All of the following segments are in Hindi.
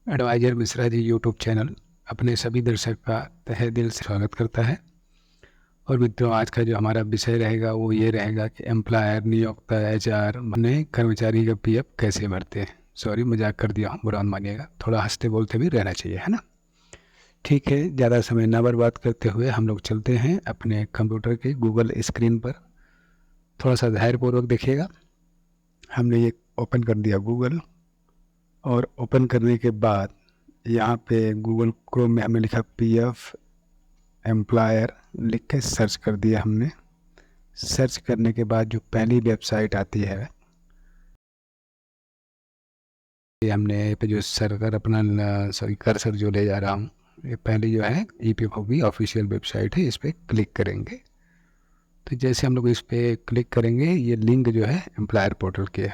Adviser Mishra ji YouTube channel अपने सभी दर्शक का तहे दिल से स्वागत करता है। और मित्रों, आज का जो हमारा विषय रहेगा वो ये रहेगा कि एम्प्लॉयर, नियोक्ता, एचआर ने कर्मचारी का पीएफ कैसे भरते हैं। सॉरी, मजाक कर दिया हूँ, बुरा मत मानिएगा। थोड़ा हंसते बोलते भी रहना चाहिए, है ना। ठीक है, ज़्यादा समय ना बर्बाद करते हुए हम लोग चलते हैं अपने कंप्यूटर के गूगल स्क्रीन पर। थोड़ा सा धैर्यपूर्वक देखिएगा। हमने ये ओपन कर दिया गूगल, और ओपन करने के बाद यहाँ पे गूगल क्रोम में हमने लिखा पीएफ एम्प्लॉयर, लिख के सर्च कर दिया हमने। सर्च करने के बाद जो पहली वेबसाइट आती है, ये हमने पे जो सर्वर अपना सॉरी कर्सर जो ले जा रहा हूँ, ये पहली जो है ईपीएफओ की ऑफिशियल वेबसाइट है। इस पर क्लिक करेंगे तो जैसे हम लोग इस पर क्लिक करेंगे, ये लिंक जो है एम्प्लॉयर पोर्टल के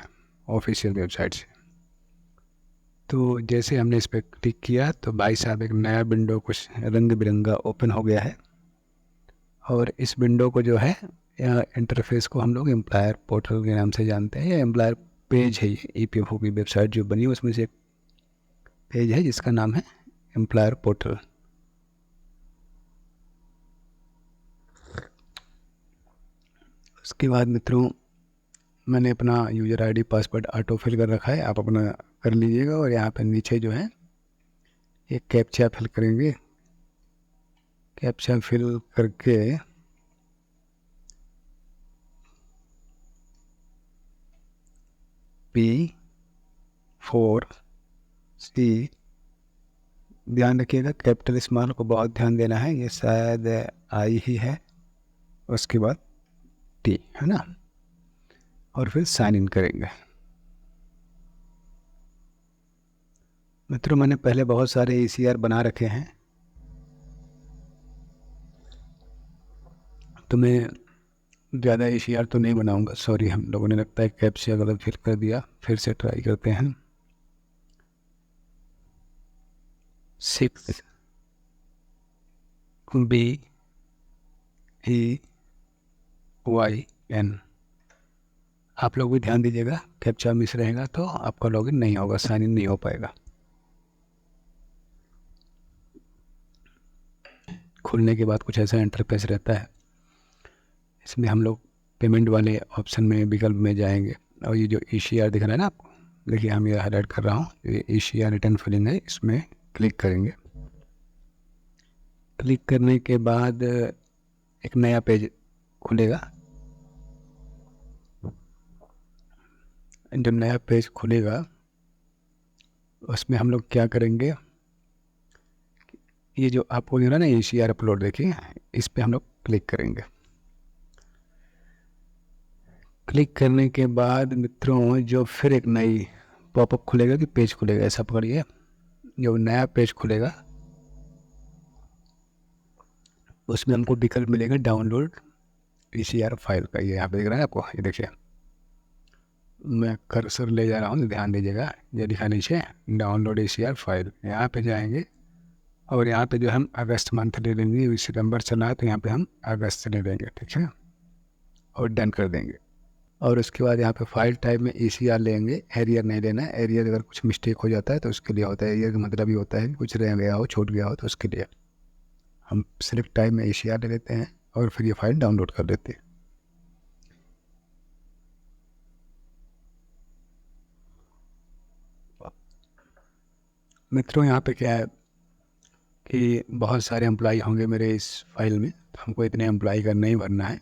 ऑफिशियल वेबसाइट से। तो जैसे हमने इस पर क्लिक किया तो भाई साहब एक नया विंडो कुछ रंग बिरंगा ओपन हो गया है। और इस विंडो को जो है, या इंटरफेस को हम लोग एम्प्लॉयर पोर्टल के नाम से जानते हैं, या एम्प्लॉयर पेज है। ये ईपीएफओ की वेबसाइट जो बनी है उसमें से एक पेज है जिसका नाम है एम्प्लॉयर पोर्टल। उसके बाद मित्रों, मैंने अपना user ID password auto fill कर रखा है, आप अपना कर लीजिएगा। और यहाँ पर नीचे जो है एक कैप्चा फिल करेंगे। कैप्चा फिल करके P4C, ध्यान रखिएगा कैपिटल स्मॉल को बहुत ध्यान देना है, ये शायद आई ही है। उसके बाद टी, है ना। और फिर साइन इन करेंगे। मित्रों, मैंने पहले बहुत सारे ईसीआर बना रखे हैं, तो मैं ज़्यादा ईसीआर तो नहीं बनाऊंगा। सॉरी, हम लोगों ने लगता है कैप्चा गलत फिल कर दिया। फिर से ट्राई करते हैं। 6BEYN। आप लोग भी ध्यान दीजिएगा, कैप्चा मिस रहेगा तो आपका लॉगिन नहीं होगा, साइन इन नहीं हो पाएगा। खुलने के बाद कुछ ऐसा इंटरफेस रहता है। इसमें हम लोग पेमेंट वाले ऑप्शन में, विकल्प में जाएंगे। और ये जो ईसीआर दिख रहा है ना आपको, देखिए हम ये हाईलाइट कर रहा हूँ, ये ईसीआर रिटर्न फिलिंग है, इसमें क्लिक करेंगे। क्लिक करने के बाद एक नया पेज खुलेगा। जब नया पेज खुलेगा उसमें हम लोग क्या करेंगे, ये जो आपको दिख रहा है ना ईसीआर अपलोड, देखिए इस पर हम लोग क्लिक करेंगे। क्लिक करने के बाद मित्रों, जो फिर एक नई पॉपअप खुलेगा कि पेज खुलेगा, ऐसा पकड़िए। जो नया पेज खुलेगा उसमें हमको विकल्प मिलेगा डाउनलोड ईसीआर फाइल का। ये यहाँ पे दिख रहा है आपको, ये देखिए मैं कर्सर ले जा रहा हूँ, ध्यान दीजिएगा। ये लिखा नीचे डाउनलोड ईसीआर फाइल, यहाँ पे जाएंगे। और यहाँ पे जो हम अगस्त मंथ ले लेंगे, सितंबर चला है तो यहाँ पे हम अगस्त ले लेंगे, ठीक है। और डन कर देंगे। और उसके बाद यहाँ पे फाइल टाइप में ईसीआर लेंगे, एरियर नहीं लेना है। एरियर अगर कुछ मिस्टेक हो जाता है तो उसके लिए होता है। एरियर का मतलब ही होता है कि कुछ रह गया हो, छूट गया हो, तो उसके लिए हम सिलेक्ट टाइप में ईसीआर ले लेते हैं और फिर ये फाइल डाउनलोड कर लेते हैं। मित्रों, यहाँ पे क्या है कि बहुत सारे एम्प्लॉई होंगे मेरे इस फाइल में, तो हमको इतने एम्प्लॉई का नहीं भरना है।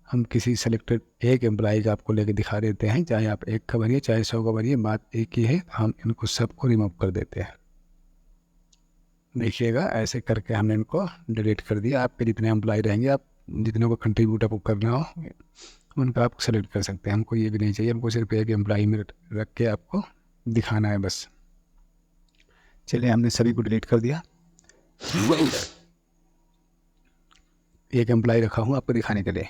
हम किसी सेलेक्टेड एक एम्प्लॉई का आपको लेके दिखा देते हैं। चाहे आप एक का भरिए, चाहे 100 का भरिए, बात एक ही है। हम इनको सबको रिमूव कर देते हैं। देखिएगा, ऐसे करके हमने इनको डिलीट कर दिया। आपके जितने एम्प्लॉय रहेंगे, आप जितने को कंट्रीब्यूट आपको करना हो उनका आप सेलेक्ट कर सकते हैं। हमको ये भी नहीं चाहिए, हमको सिर्फ एक एम्प्लॉई में रख के आपको दिखाना है बस। चलिए, हमने सभी को डिलीट कर दिया। एक एम्प्लॉय रखा हूँ आपको दिखाने के लिए।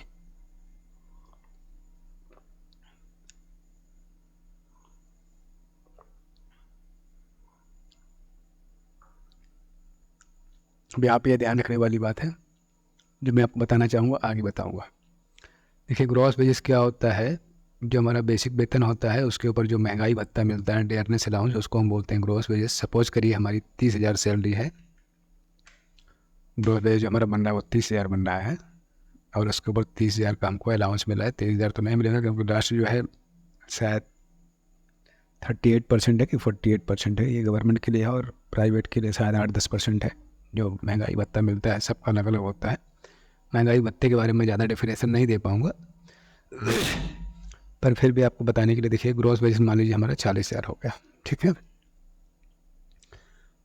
अभी आप ये ध्यान रखने वाली बात है जो मैं आपको बताना चाहूँगा, आगे बताऊँगा। देखिए, ग्रॉस वेजेस क्या होता है। जो हमारा बेसिक वेतन होता है उसके ऊपर जो महंगाई भत्ता मिलता है, डेयरनेस अलाउंस, उसको हम बोलते हैं ग्रॉस वेजेस। सपोज करिए हमारी 30,000 सैलरी है, ग्रॉस वेज हमारा बन रहा है वो 30,000 बन रहा है, और उसके ऊपर 30,000 का हमको अलाउंस मिला है। 23,000 तो नहीं मिलेगा क्योंकि राष्ट्र जो है शायद 38% है कि 48% है, ये गवर्नमेंट के लिए है, और प्राइवेट के लिए शायद 8-10% है जो महंगाई भत्ता मिलता है। सबका अलग अलग होता है। महंगाई भत्ते के बारे में ज़्यादा डेफिनेशन नहीं दे पाऊँगा, पर फिर भी आपको बताने के लिए देखिए, ग्रॉस वेजेस मान लीजिए हमारा 40,000 हो गया, ठीक है।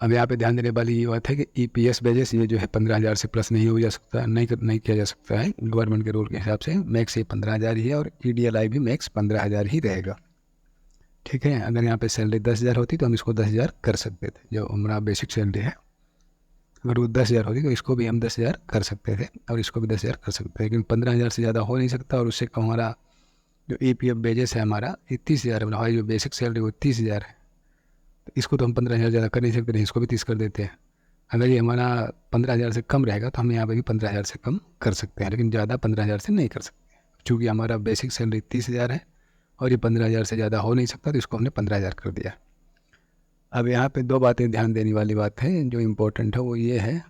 अब यहाँ पे ध्यान देने वाली ये बात है कि EPS वेजेस ये जो है 15,000 से प्लस नहीं हो जा सकता, नहीं किया जा सकता है गवर्नमेंट के रूल के हिसाब से। मैक्स ये 15,000 ही है, और EDLI भी मैक्स 15,000 ही रहेगा, ठीक है। अगर यहाँ पे सैलरी 10,000 होती तो हम इसको 10,000 कर सकते थे, जो हमारा बेसिक सैलरी है। अगर वो 10,000 होती तो इसको भी हम 10,000 कर सकते थे, और इसको भी 10,000 कर सकते थे, लेकिन 15,000 से ज़्यादा हो नहीं सकता। और उससे कम हमारा जो EPF वेजेस है हमारा ये 30,000 है, हमारी जो बेसिक सैलरी वो 30,000 है। तो इसको तो हम 15,000 ज़्यादा कर नहीं सकते, नहीं इसको भी 30 कर देते हैं। अगर ये हमारा 15,000 से कम रहेगा तो हम यहाँ पे भी 15,000 से कम कर सकते हैं, लेकिन ज़्यादा 15,000 से नहीं कर सकते, चूँकि हमारा बेसिक सैलरी 30,000 है और ये 15,000 से ज़्यादा हो नहीं सकता, तो इसको हमने 15,000 कर दिया। अब यहाँ पे 2 बातें ध्यान देने वाली बात है जो इम्पोर्टेंट है, वो ये है,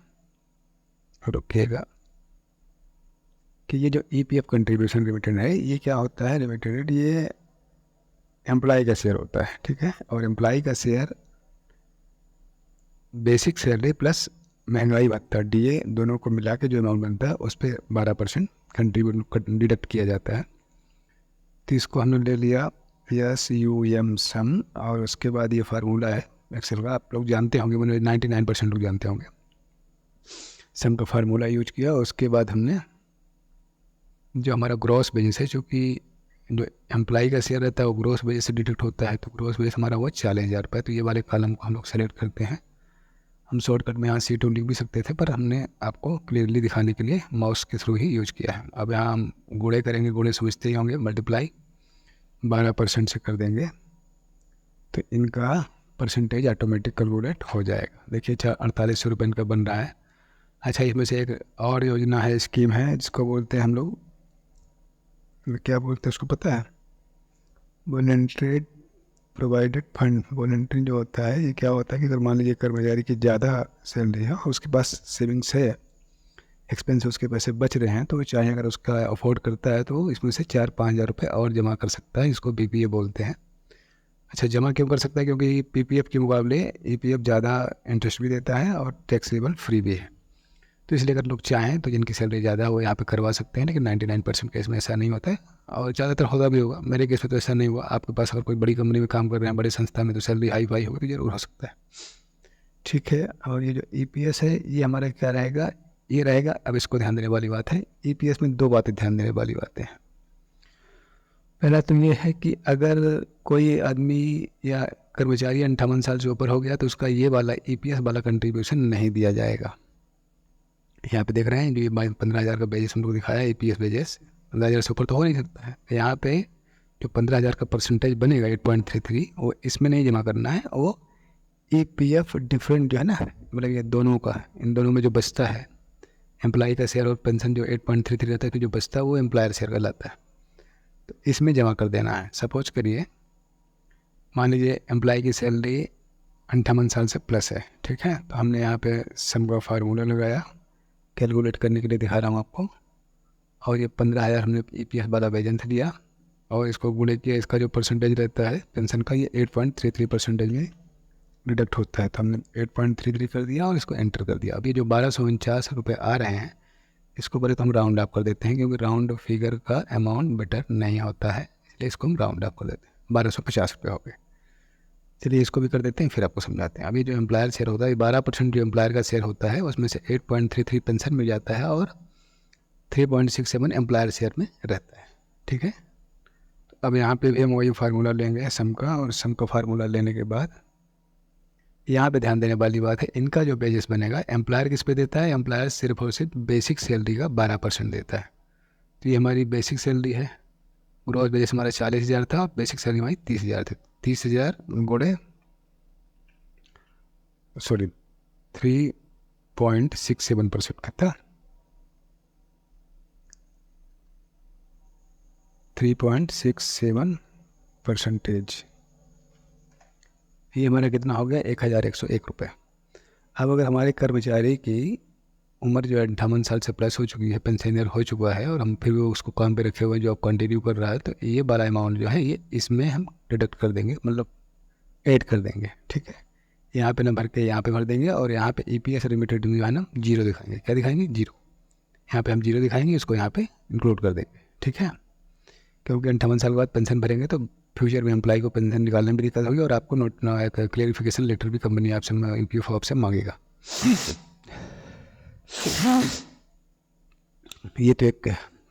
रुकिएगा, कि ये जो EPF कंट्रीब्यूशन लिमिटेड है, ये क्या होता है लिमिटेड, ये एम्प्लॉय का शेयर होता है, ठीक है। और एम्प्लॉय का शेयर बेसिक सैलरी प्लस महंगाई भत्ता DA दोनों को मिला के जो अमाउंट बनता है उस पर 12% कंट्रीब्यूट डिडक्ट किया जाता है। तो इसको हमने ले लिया SUM सम, और उसके बाद ये फार्मूला है एक्सेल का, आप लोग जानते होंगे, मुझे 99% लोग जानते होंगे। सम का फार्मूला यूज किया, उसके बाद हमने जो हमारा ग्रॉस बेसिस है, चूँकि जो एम्प्लॉय का शेयर रहता है वो ग्रॉस बेसिस से डिडक्ट होता है, तो ग्रॉस बेसिस हमारा वो 40,000 रुपये। तो ये वाले कॉलम को हम लोग सेलेक्ट करते हैं। हम शॉर्टकट में यहाँ C2 लिख भी सकते थे, पर हमने आपको क्लियरली दिखाने के लिए माउस के थ्रू ही यूज किया है। अब यहाँ हम गुणे करेंगे, गुणे समझते ही होंगे, मल्टीप्लाई 12% से कर देंगे तो इनका परसेंटेज ऑटोमेटिक कैलकुलेट हो जाएगा। देखिए 4800 रुपये इनका बन रहा है। अच्छा, इसमें से एक और योजना है, स्कीम है, जिसको बोलते हैं हम लोग, क्या बोलते हैं उसको पता है, वॉलंटरी प्रोवाइडेड फंड। वॉलंटरी जो होता है ये क्या होता है कि अगर मान लीजिए कर्मचारी की ज़्यादा सैलरी है, उसके पास सेविंग्स है, एक्सपेंस उसके पैसे बच रहे हैं, तो वो चाहे अगर उसका अफोर्ड करता है तो इसमें से 4-5 हज़ार रुपये और जमा कर सकता है। इसको BPF बोलते हैं। अच्छा, जमा क्यों कर सकता है? क्योंकि PPF के मुकाबले EPF ज़्यादा इंटरेस्ट भी देता है और टैक्सेबल फ्री भी है। तो इसलिए अगर लोग चाहें तो जिनकी सैलरी ज़्यादा है वो यहाँ पे करवा सकते हैं, लेकिन 99% केस में ऐसा नहीं होता है, और ज़्यादातर होता भी होगा। मेरे केस में तो ऐसा नहीं हुआ। आपके पास अगर कोई बड़ी कंपनी में काम कर रहे हैं, बड़ी संस्था में, तो सैलरी हाई फाई होगी तो ज़रूर हो सकता है, ठीक है। और ये जो EPS है ये हमारा क्या रहेगा, ये रहेगा। अब इसको ध्यान देने वाली बात है, EPS में 2 बातें ध्यान देने वाली बातें हैं। पहला तो ये है कि अगर कोई आदमी या कर्मचारी 58 साल से ऊपर हो गया तो उसका ये वाला EPS वाला कंट्रीब्यूशन नहीं दिया जाएगा। यहाँ पे देख रहे हैं जो ये 15,000 का बेजेस हमको दिखाया है, EPS बेजेस 15,000 से ऊपर तो हो नहीं सकता है। यहाँ पे जो 15,000 का परसेंटेज बनेगा 8.33, वो इसमें नहीं जमा करना है, वो EPF डिफरेंट जो है ना, मतलब ये दोनों का, इन दोनों में जो बचता है एम्प्लॉय का शेयर और पेंशन, जो 8.33 रहता है, तो जो बचता है वो एम्प्लॉयर शेयर का लाता है, तो इसमें जमा कर देना है। सपोज करिए मान लीजिए एम्प्लॉय की सैलरी 58 साल से प्लस है, ठीक है। तो हमने यहाँ पे सम का फार्मूला लगाया, कैलकुलेट करने के लिए दिखा रहा हूँ आपको, और ये 15,000 हमने EPF वाला वेजेंस लिया और इसको गुणे किया। इसका जो परसेंटेज रहता है पेंशन का, ये 8.33% में डिडक्ट होता है, तो हमने 8.33 कर दिया और इसको एंटर कर दिया। अभी जो 1,249 रुपये आ रहे हैं, इसको पहले तो हम राउंड अप कर देते हैं, क्योंकि राउंड फिगर का अमाउंट बेटर नहीं होता है, इसलिए इसको हम राउंड अप कर देते हैं। 1,250 रुपये हो गए। चलिए इसको भी कर देते हैं, फिर आपको समझाते हैं। अभी जो एम्प्लॉयर शेयर होता है, 12% जो एम्प्लॉयर का शेयर होता है, उसमें से 8.33 पेंशन मिल जाता है और 3.67 एम्प्लॉयर शेयर में रहता है, ठीक है। तो अब यहाँ पे भी हम वही फार्मूला लेंगे सम का, और सम का फार्मूला लेने के बाद यहाँ पे ध्यान देने वाली बात है, इनका जो बेसिस बनेगा, एम्प्लॉयर किस पे देता है, एम्प्लॉयर सिर्फ और सिर्फ बेसिक सैलरी का 12% देता है। तो ये हमारी बेसिक सैलरी है, ग्रॉस बेसिस हमारा 40,000 था, बेसिक सैलरी हमारी 30,000 थी। 30,000 गुणे 3.67% का था, 3.67%। ये हमारा कितना हो गया, 1101 रुपये। अब अगर हमारे कर्मचारी की उम्र जो है 58 साल से प्लस हो चुकी है, पेंशनर हो चुका है, और हम फिर भी उसको काम पे रखे हुए हैं, जॉब कंटिन्यू कर रहा है, तो ये वाला अमाउंट जो है ये इसमें हम डिडक्ट कर देंगे, मतलब ऐड कर देंगे। ठीक है, यहाँ पे ना भर के यहाँ पे भर देंगे, और यहाँ पे EPS लिमिटेड जो है ना 0 दिखाएंगे। क्या दिखाएंगे, 0। यहाँ पे हम 0 दिखाएंगे, इसको यहाँ पे इंक्लूड कर देंगे। ठीक है, क्योंकि 58 साल के बाद पेंशन भरेंगे तो फ्यूचर में एम्प्लॉय को पेंशन निकालने में भी दिक्कत होगी, और आपको नोट क्लियरिफिकेशन लेटर भी कंपनी आपसे EPF आपसे मांगेगा। ये तो एक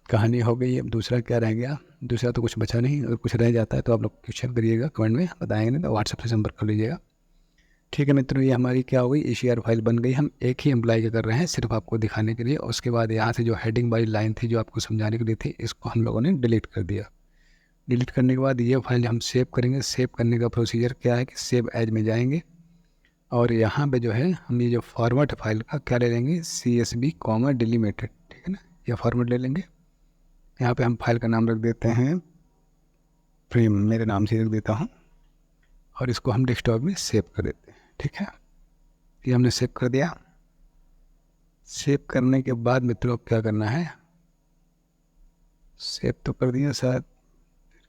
कहानी हो गई। अब दूसरा क्या रह गया, दूसरा तो कुछ बचा नहीं। अगर कुछ रह जाता है तो आप लोग क्वेश्चन करिएगा, कमेंट में बताएंगे, नहीं तो व्हाट्सएप से संपर्क कर लीजिएगा। ठीक है मित्रों, ये हमारी क्या हो गई, ECR फाइल बन गई। हम एक ही एम्प्लॉय का कर रहे हैं सिर्फ आपको दिखाने के लिए। उसके बाद यहाँ से जो हेडिंग वाली लाइन थी जो आपको समझाने के लिए थी, इसको हम लोगों ने डिलीट कर दिया। डिलीट करने के बाद ये फाइल हम सेव करेंगे। सेव करने का प्रोसीजर क्या है कि सेव एज में जाएंगे, और यहाँ पे जो है हम ये जो फॉर्मेट फाइल का क्या ले लेंगे, CSV डिलीमिटेड। ठीक है ना, ये फॉर्मेट ले लेंगे। यहाँ पे हम फाइल का नाम रख देते हैं फ्रेम, मेरे नाम से रख देता हूँ, और इसको हम डेस्कटॉप में सेव कर देते हैं। ठीक है, ये हमने सेव कर दिया। सेव करने के बाद मित्रों क्या करना है, सेव तो कर दिया, शायद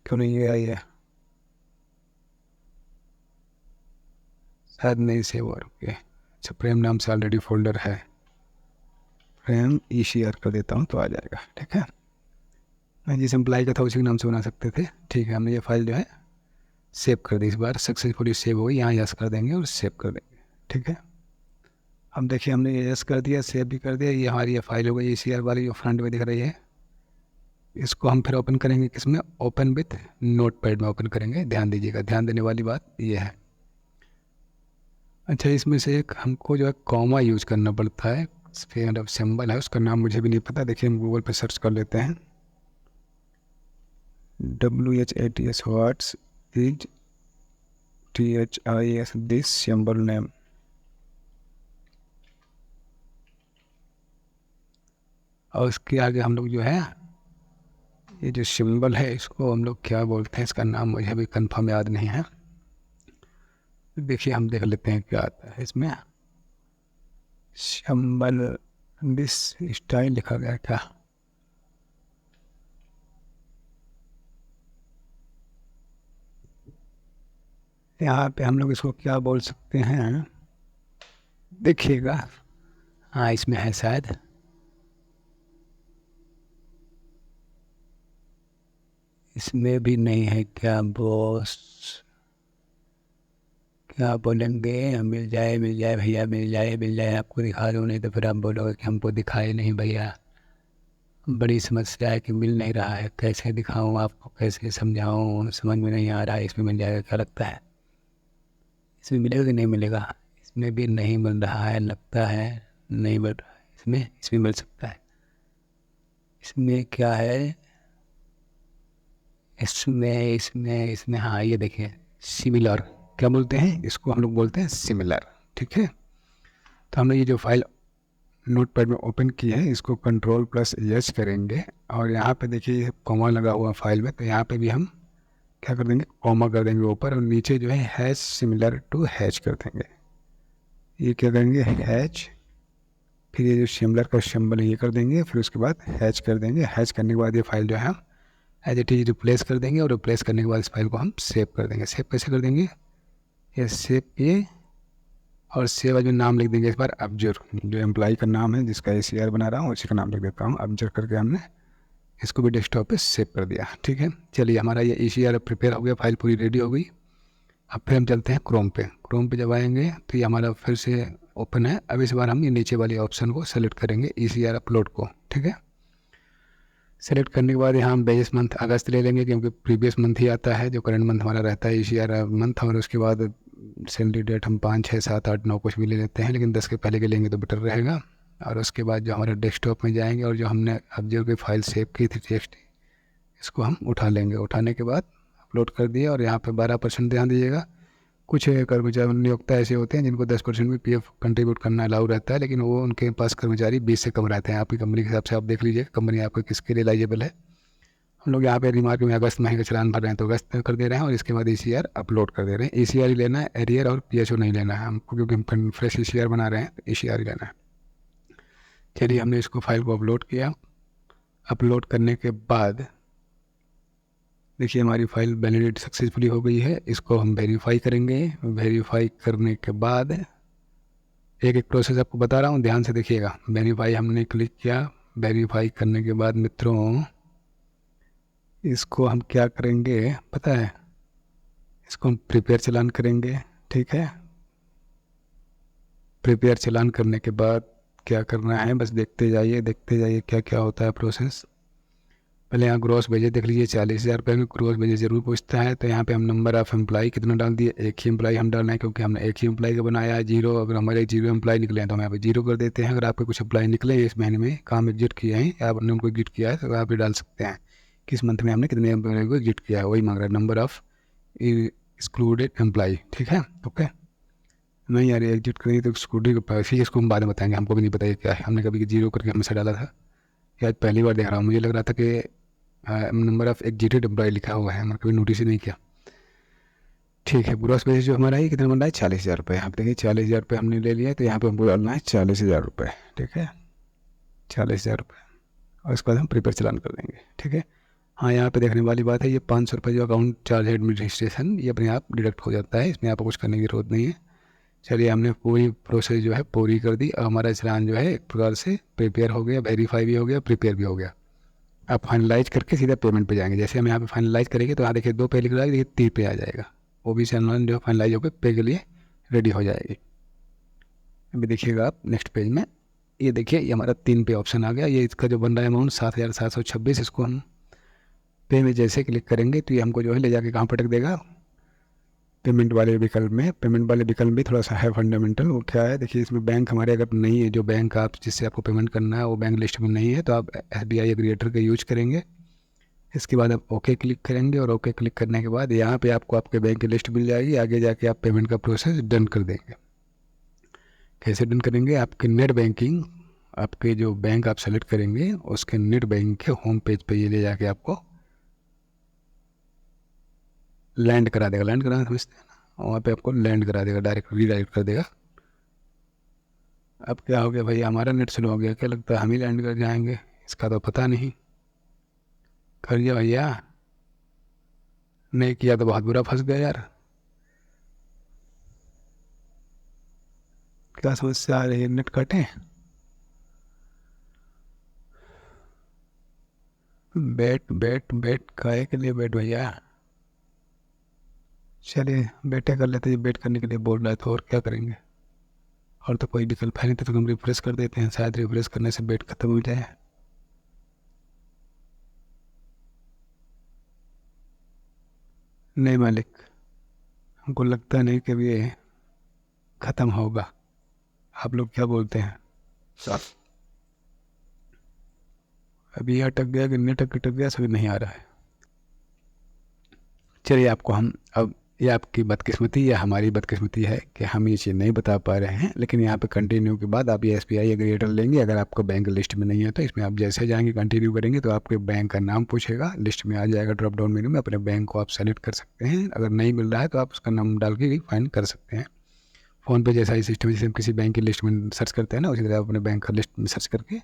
क्यों नहीं ये आई है, शायद नहीं सेव हो रही है। अच्छा, प्रेम नाम से ऑलरेडी फोल्डर है, प्रेम ECR कर देता हूँ तो आ जाएगा। ठीक है, मैं जिस एम्प्लॉय का था उसी के नाम से बना सकते थे। ठीक है, हमने ये फाइल जो है सेव कर दी। इस बार सक्सेसफुली सेव हो गई। यहाँ यस कर देंगे और सेव कर देंगे। ठीक है, अब देखिए हमने ये यस कर दिया, सेव भी कर दिया। ये हमारी ये फाइल हो गई ECR वाली जो फ्रंट में दिख रही है। इसको हम फिर ओपन करेंगे किसमें, ओपन विथ नोटपैड में ओपन करेंगे। ध्यान दीजिएगा, ध्यान देने वाली बात ये है। अच्छा, इसमें से एक हमको जो है कॉमा यूज करना पड़ता है, मतलब सिंबल है, उसका नाम मुझे भी नहीं पता। देखिए हम गूगल पे सर्च कर लेते हैं, WHATS what's is THIS this symbol name. और उसके आगे हम लोग जो है ये जो सिंबल है इसको हम लोग क्या बोलते हैं, इसका नाम मुझे अभी कंफर्म याद नहीं है। देखिए हम देख लेते हैं क्या आता है इसमें। सिंबल दिस स्टाइल लिखा गया क्या, यहाँ पे हम लोग इसको क्या बोल सकते हैं, देखिएगा। हाँ, इसमें है शायद, इसमें भी नहीं है क्या बॉस, क्या बोलेंगे, मिल जाए भैया, मिल जाए आपको दिखा दूँ, नहीं तो फिर आप बोलोगे कि हमको दिखाए नहीं भैया। बड़ी समस्या है कि मिल नहीं रहा है, कैसे दिखाऊं आपको, कैसे समझाऊं, समझ में नहीं आ रहा है। इसमें मिल जाएगा क्या लगता है, इसमें मिलेगा कि नहीं मिलेगा, इसमें भी नहीं मिल रहा है, लगता है नहीं मिल रहा है। इसमें मिल सकता है। इसमें क्या है, इसमें हाँ, ये देखिए सिमिलर, क्या बोलते हैं इसको, हम लोग बोलते हैं सिमिलर। ठीक है, तो हमने ये जो फाइल नोटपैड में ओपन की है, इसको Ctrl+S करेंगे, और यहाँ पे देखिए कॉमा लगा हुआ फाइल में, तो यहाँ पे भी हम क्या कर देंगे, कॉमा कर देंगे ऊपर, और नीचे जो है हैश सिमिलर टू हैच कर देंगे। ये क्या करेंगे, हैच, फिर ये जो सिमिलर का सिंबल है ये कर देंगे, फिर उसके बाद हैच कर देंगे। हैच करने के बाद ये फाइल जो है एज इट इज रिप्लेस कर देंगे, और रिप्लेस करने के बाद इस फाइल को हम सेव कर देंगे। सेव कैसे कर देंगे, ये सेव ये, और सेव एज में नाम लिख देंगे इस बार अब्जर, जो एम्प्लॉय का नाम है जिसका ECR बना रहा हूँ उसी का नाम लिख देता हूँ अब्जर करके। हमने इसको भी डेस्कटॉप पे सेव कर दिया। ठीक है, चलिए हमारा ये ECR प्रिपेयर हो गया, फाइल पूरी रेडी हो गई। अब फिर हम चलते हैं क्रोम पे। क्रोम पे जब आएंगे तो ये हमारा फिर से ओपन है। अब इस बार हम ये नीचे वाले ऑप्शन को सेलेक्ट करेंगे, ECR अपलोड को। ठीक है, सेलेक्ट करने के बाद यहाँ हम बेस मंथ अगस्त ले लेंगे, क्योंकि प्रीवियस मंथ ही आता है, जो करंट मंथ हमारा रहता है ECR मंथ। और उसके बाद सैलरी डेट हम 5, 6, 7, 8, 9 कुछ भी ले लेते हैं, लेकिन 10 के पहले के लेंगे तो बेटर रहेगा। और उसके बाद जो हमारे डेस्कटॉप में जाएंगे, और जो हमने अब्जर्व की फाइल सेव की थी टेक्स्ट, इसको हम उठा लेंगे। उठाने के बाद अपलोड कर दिए, और यहाँ पे 12% ध्यान दीजिएगा। कुछ कर्मचारी नियोक्ता ऐसे होते हैं जिनको 10% भी PF कंट्रीब्यूट करना अलाउ रहता है, लेकिन वो उनके पास कर्मचारी 20 से कम रहते हैं। आपकी कंपनी के हिसाब से आप देख लीजिए कंपनी आपको किसके लिए एलिजिबल है, हम लोग यहाँ पे रिमार्क में अगस्त महीने का चालान भर रहे हैं तो अगस्त में कर दे रहे हैं, और इसके बाद ECR अपलोड कर दे रहे हैं। ECR ही लेना है, एरियर और PHO नहीं लेना है हमको, क्योंकि हम फ्रेश ECR बना रहे हैं, तो ECR ही लेना है। चलिए, हमने इसको फाइल को अपलोड किया। अपलोड करने के बाद देखिए हमारी फाइल वैलिडेट सक्सेसफुली हो गई है। इसको हम वेरीफाई करेंगे। वेरीफाई करने के बाद एक एक प्रोसेस आपको बता रहा हूँ, ध्यान से देखिएगा। वेरीफाई हमने क्लिक किया। वेरीफाई करने के बाद मित्रों, इसको हम क्या करेंगे पता है, इसको हम प्रिपेयर चालान करेंगे। ठीक है, प्रिपेयर चालान करने के बाद क्या करना है, बस देखते जाइए क्या क्या होता है प्रोसेस। पहले यहाँ ग्रॉस भेजे देख लीजिए, 40,000 रुपये में ग्रॉस भेजे ज़रूर पूछता है। तो यहाँ पे हम नंबर ऑफ़ एम्प्लॉई कितना डाल दिए, एक ही एम्प्लॉई हम डालना है, क्योंकि हमने एक ही एम्प्लॉई का बनाया है। 0, अगर हमारे 0 एम्प्लॉई निकले हैं तो हम यहाँ पे 0 कर देते हैं। अगर आपके कुछ एम्प्लॉई निकले इस महीने में, काम एग्जिट किए हैं या आपने उनको एग्जिट किया है, तो आप भी डाल सकते हैं किस मंथ में हमने कितने एम्प्लॉई को एग्जिट किया है, वही मांग रहा है, नंबर ऑफ़ एक्सक्लूडेड एम्प्लॉई। ठीक है, ओके। नहीं यार, एग्जिट करेंगे तो एक्सक्लूडेड फीस इसको हम बाद में बताएंगे, हमको भी नहीं पता ये क्या है। हमने कभी 0 करके हमेशा डाला था, या पहली बार देख रहा हूँ। मुझे लग रहा था कि नंबर ऑफ़ एग्जिटेड एम्प्लॉय लिखा हुआ है, मैंने कभी नोटिस ही नहीं किया। ठीक है, ग्रॉस बेसिस जो हमारा है कितना बन रहा है, 40,000 रुपये। यहाँ पे देखिए 40,000 रुपये हमने ले लिया, तो यहाँ पे हमको डालना है 40,000 रुपये। ठीक है, 40,000 रुपये, और उसके बाद हम प्रिपेयर चालान कर देंगे। ठीक है, हाँ यहाँ पे देखने वाली बात है, ये 500 रुपये जो अकाउंट चार्ज है एडमिनिस्ट्रेशन, ये अपने आप डिडक्ट हो जाता है, इसमें आपको कुछ करने की जरूरत नहीं है। चलिए, हमने पूरी प्रोसेस जो है पूरी कर दी। अब हमारा चालान जो है एक प्रकार से प्रिपेयर हो गया, वेरीफाई भी हो गया, प्रिपेयर भी हो गया। आप फाइनलाइज करके सीधा पेमेंट पे जाएंगे। जैसे हम यहाँ पे फाइनलाइज करेंगे तो यहाँ देखिए 2 पे लिख रहा है, देखिए 3 पे आ जाएगा। वो भी चालान जो फाइनलाइज होकर पे के लिए रेडी हो जाएगी। अभी देखिएगा आप नेक्स्ट पेज में, ये देखिए ये हमारा 3 पे ऑप्शन आ गया। ये इसका जो बन रहा है अमाउंट 7,726, इसको हम पे में जैसे क्लिक करेंगे तो ये हमको जो है ले जाके कहाँ पटक देगा, पेमेंट वाले विकल्प में। पेमेंट वाले विकल्प भी थोड़ा सा है फंडामेंटल। वो क्या है देखिए, इसमें बैंक हमारे अगर नहीं है, जो बैंक आप जिससे आपको पेमेंट करना है वो बैंक लिस्ट में नहीं है, तो आप SBI एग्रीगेटर का यूज करेंगे। इसके बाद आप ओके क्लिक करेंगे, और ओके क्लिक करने के बाद यहाँ पे आपको आपके बैंक की लिस्ट मिल जाएगी। आगे जाके आप पेमेंट का प्रोसेस डन कर देंगे। कैसे डन करेंगे, आपके नेट बैंकिंग, आपके जो बैंक आप सेलेक्ट करेंगे उसके नेट बैंकिंग के होम पेज पे ये ले जाके आपको लैंड करा देगा। लैंड कराना समझते हैं ना, वहाँ पे आपको लैंड करा देगा, डायरेक्ट रीडायरेक्ट कर देगा। अब क्या हो गया भाई, हमारा नेट स्लो हो गया, क्या लगता है हम ही लैंड कर जाएंगे, इसका तो पता नहीं। कर दिया भैया, नहीं किया तो बहुत बुरा फंस गया यार। क्या समस्या आ रही है, नेट कटे? बैठ बैठ बैठ, काहे के लिए बैठ भैया? चलिए बैठे कर लेते हैं, बैठ करने के लिए बोल रहा है तो और क्या करेंगे, और तो कोई विकल्प है नहीं, तो हम रिफ्रेश कर देते हैं, शायद रिफ्रेश करने से बैठ खत्म हो जाए। नहीं मालिक, हमको लगता नहीं कि ये ख़त्म होगा। आप लोग क्या बोलते हैं? अभी ये अटक गया कि नेट अटक गया, सभी नहीं आ रहा है। चलिए, आपको हम अब, ये आपकी बदकिस्मती या हमारी बदकिस्मती है कि हम ये चीज़ नहीं बता पा रहे हैं, लेकिन यहाँ पे कंटिन्यू के बाद आप ये SBI एग्रीगेटर लेंगे। अगर आपका बैंक लिस्ट में नहीं है तो इसमें आप जैसे जाएंगे कंटिन्यू करेंगे तो आपके बैंक का नाम पूछेगा, लिस्ट में आ जाएगा, ड्रॉप डाउन मेन्यू में अपने बैंक को आप सेलेक्ट कर सकते हैं। अगर नहीं मिल रहा है तो आप उसका नाम डाल के फाइंड कर सकते हैं। फ़ोन पे जैसा ही सिस्टम है, जैसे हम किसी बैंक की लिस्ट में सर्च करते हैं ना, उसी तरह आप अपने बैंक का लिस्ट में सर्च करके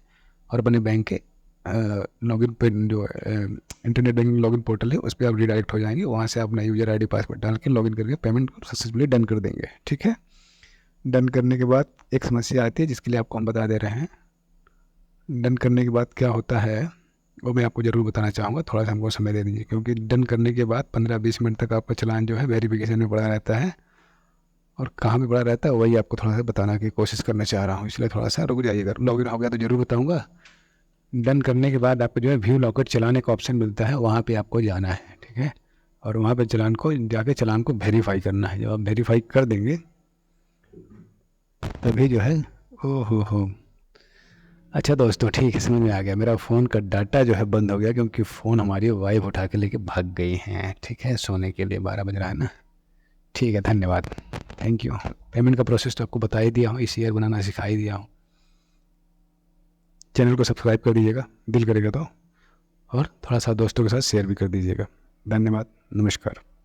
और अपने बैंक के लॉगिन पे जो इंटरनेट बैंकिंग लॉगिन पोर्टल है उस पर आप रिडायरेक्ट हो जाएंगे। वहाँ से अपना यूज़र ID पासवर्ड डाल के लॉगिन करके पेमेंट को सक्सेसफुली डन कर देंगे। ठीक है, डन करने के बाद एक समस्या आती है जिसके लिए आपको हम बता दे रहे हैं। डन करने के बाद क्या होता है वो मैं आपको ज़रूर बताना चाहूँगा, थोड़ा सा हमको समय दे दीजिए, क्योंकि डन करने के बाद 15-20 मिनट तक आपका चालान जो है वेरिफिकेशन में पड़ा रहता है, और कहाँ पे पड़ा रहता है वही आपको थोड़ा सा बताना की कोशिश करना चाह रहा हूँ, इसलिए थोड़ा सा रुक जाइएगा। लॉगिन हो गया तो ज़रूर बताऊँगा। डन करने के बाद आपको जो है व्यू लॉकेट चलाने का ऑप्शन मिलता है, वहाँ पे आपको जाना है। ठीक है, और वहाँ पे चालान को जाके चालान को वेरीफाई करना है। जब आप वेरीफाई कर देंगे तभी जो है, ओ हो, अच्छा दोस्तों, ठीक है, समझ में आ गया। मेरा फ़ोन का डाटा जो है बंद हो गया, क्योंकि फ़ोन हमारी वाइफ उठा के लेके भाग गई हैं। ठीक है, सोने के लिए 12 बज रहा है ना। ठीक है, धन्यवाद, थैंक यू। पेमेंट का प्रोसेस तो आपको बता ही दिया हूँ, ECR बनाना सिखा ही दिया हूँ। चैनल को सब्सक्राइब कर दीजिएगा, दिल करेगा तो। और थोड़ा सा दोस्तों के साथ शेयर भी कर दीजिएगा। धन्यवाद, नमस्कार।